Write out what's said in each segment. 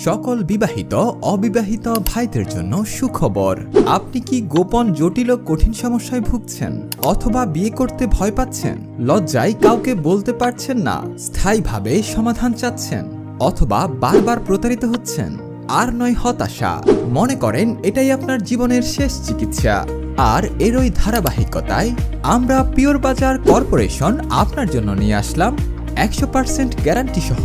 সকল বিবাহিত অবিবাহিত ভাইদের জন্য সুখবর। আপনি কি গোপন জটিল ও কঠিন সমস্যায় ভুগছেন, অথবা বিয়ে করতে ভয় পাচ্ছেন, লজ্জায় কাউকে বলতে পারছেন না, স্থায়ীভাবে সমাধান চাচ্ছেন, অথবা বারবার প্রতারিত হচ্ছেন? আর নয় হতাশা, মনে করেন এটাই আপনার জীবনের শেষ চিকিৎসা। আর এরই ধারাবাহিকতায় আমরা পিওর বাজার কর্পোরেশন আপনার জন্য নিয়ে আসলাম 100% গ্যারান্টি সহ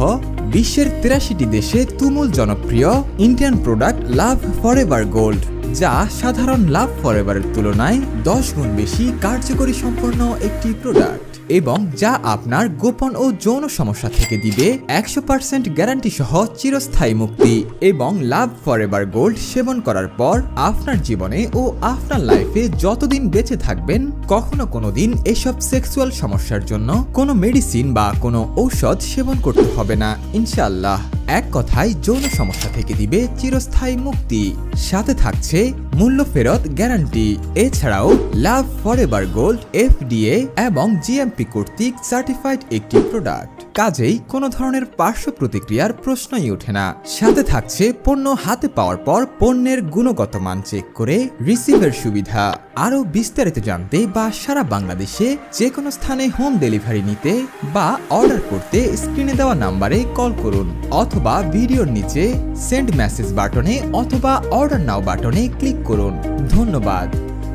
বিশ্বের 83টি দেশে তুমুল জনপ্রিয় ইন্ডিয়ান প্রোডাক্ট লাভ ফরএভার গোল্ড, যা সাধারণ লাভ ফরএভারের তুলনায় 10 গুণ বেশি কার্যকরী সম্পন্ন একটি প্রোডাক্ট, এবং যা আপনার গোপন ও যৌন সমস্যা থেকে দিবে 100% গ্যারান্টি সহ চিরস্থায়ী মুক্তি। এবং লাভ ফরএভার গোল্ড সেবন করার পর আপনার জীবনে ও আপনার লাইফে যতদিন বেঁচে থাকবেন, কখনো কোনোদিন এসব সেক্সুয়াল সমস্যার জন্য কোনো মেডিসিন বা কোনো ঔষধ সেবন করতে হবে না ইনশাআল্লাহ। এক কথায় যৌন সমস্যা থেকে দিবে চিরস্থায়ী মুক্তি, সাথে থাকছে মূল্য ফেরত গ্যারান্টি। এছাড়াও লাভ ফরএভার গোল্ড FDA এবং GMP কর্তৃক সার্টিফাইড একটি প্রোডাক্ট, কাজেই কোনো ধরনের পার্শ্ব প্রতিক্রিয়ার প্রশ্নই ওঠে না। সাথে থাকছে পণ্য হাতে পাওয়ার পর পণ্যের গুণগত মান চেক করে রিসিভের সুবিধা। আরও বিস্তারিত জানতে বা সারা বাংলাদেশে যে কোনো স্থানে হোম ডেলিভারি নিতে বা অর্ডার করতে স্ক্রিনে দেওয়া নাম্বারে কল করুন, অথবা ভিডিওর নিচে সেন্ড মেসেজ বাটনে অথবা অর্ডার নাও বাটনে ক্লিক করুন। ধন্যবাদ।